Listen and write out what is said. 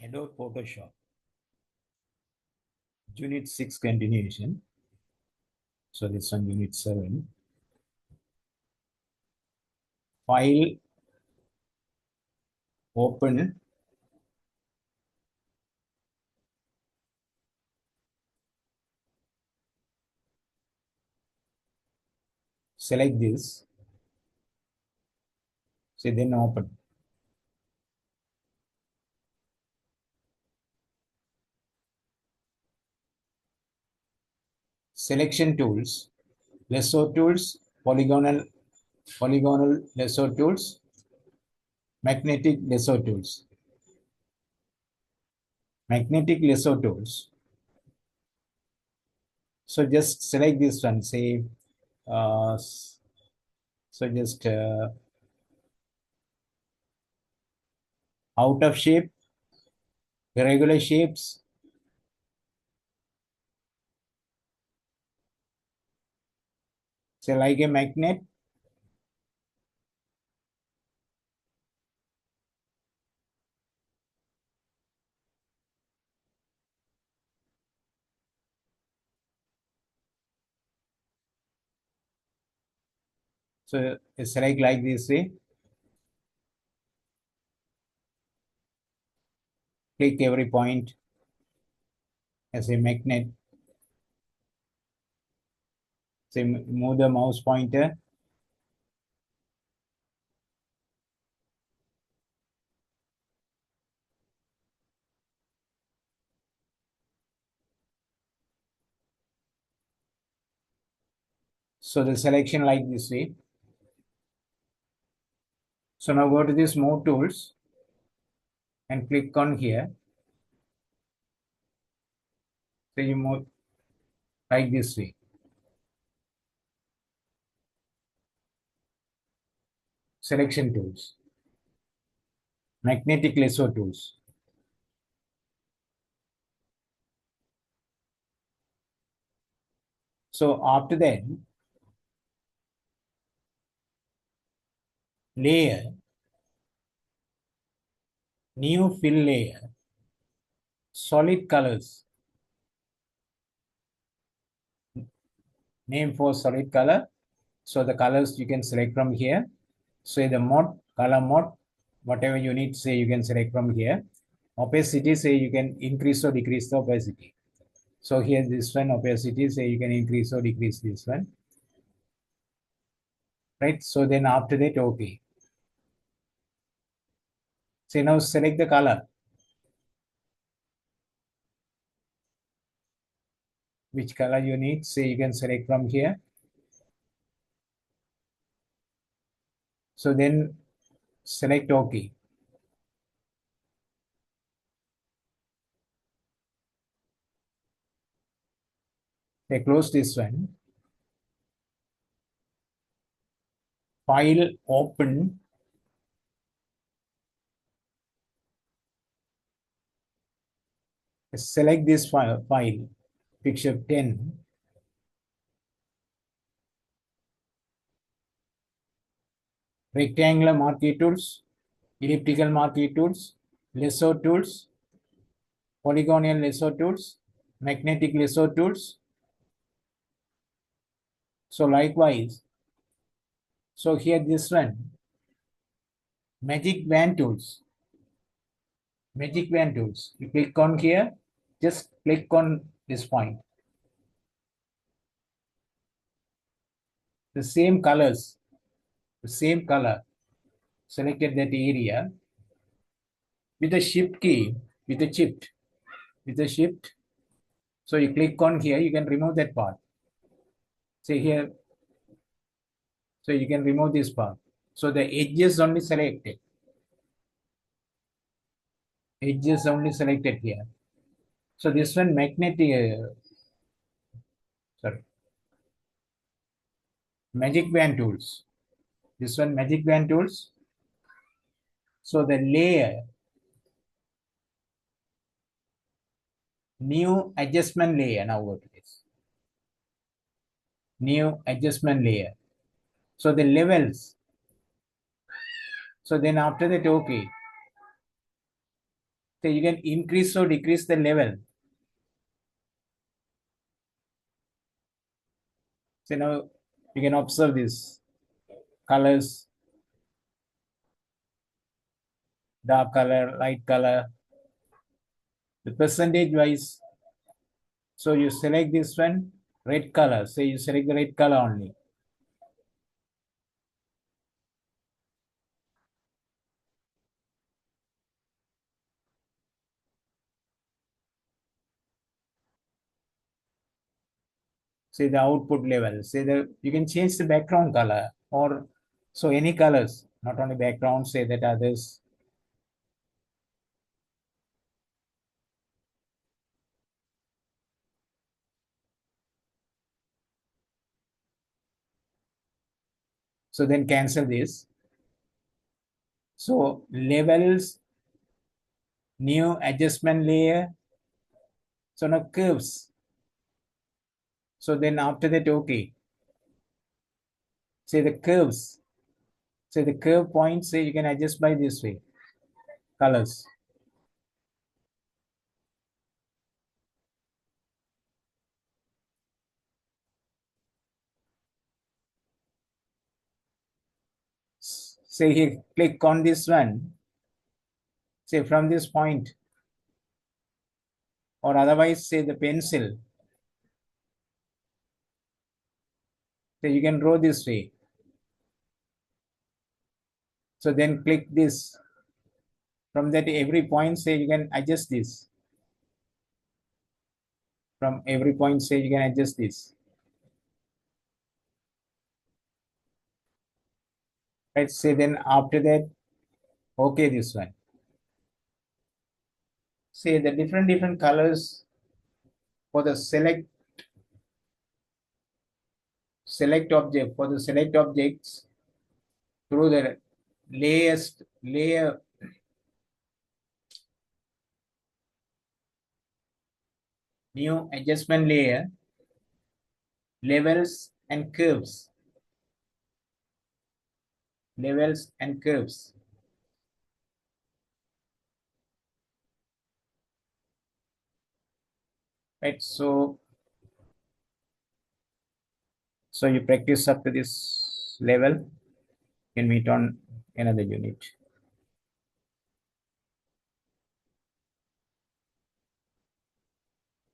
Adobe Photoshop, Unit 6 continuation. So this one, Unit 7. File, open, select this, so then open. Selection tools, lasso tools, polygonal lasso tools, magnetic lasso tools. Magnetic lasso tools. So just select this one, say, so just out of shape, irregular shapes, say like a magnet. So select like this way. Click every point as a magnet. Say move the mouse pointer. So the selection like this way. So now go to this Move Tools and click on here. So you move like this way. Selection tools. Magnetic lasso tools. So after that, layer, new fill layer, solid colors. Name for solid color. So the colors you can select from here. So the mode, color mode, whatever you need, say you can select from here. Opacity, say you can increase or decrease the opacity. So here this one opacity, say you can increase or decrease this one. Right? So then after that, okay. So now select the color. Which color you need, say you can select from here. So then select OK. I close this one. File, open. Select this file, picture 10. Rectangular marquee tools, elliptical marquee tools, lasso tools, polygonal lasso tools, magnetic lasso tools. So likewise, so here this one, magic wand tools. Magic wand tools. You click on here, just click on this point. The same colors, the same color, selected that area. With the shift key, with the shift. So you click on here, you can remove that part. Say here, so you can remove this part. So the edges only selected. Edges only selected here. So this one magnetic, sorry, magic wand tools. This one magic wand tools. So the layer, new adjustment layer. Now go to this. New adjustment layer. So the levels. So then after that, okay. So you can increase or decrease the level. So now you can observe this colors, dark color, light color, the percentage wise. So you select this one, red color. So you select the red color only. Say the output level. Say the you can change the background color or so any colors, not only background, say that others. So then cancel this. So levels, new adjustment layer. So now curves. So then after that, okay. Say the curves. Say the curve points, say you can adjust by this way. Colors. Say here, click on this one. Say from this point, or otherwise say the pencil. So you can draw this way. So then click this. From that every point, say you can adjust this. From every point, say you can adjust this. Right? Say then after that, okay, this one. Say the different colors for the select object for the select objects through the layer new adjustment layer, levels and curves. Levels and curves. Right. So you practice up to this level. Can meet on another unit.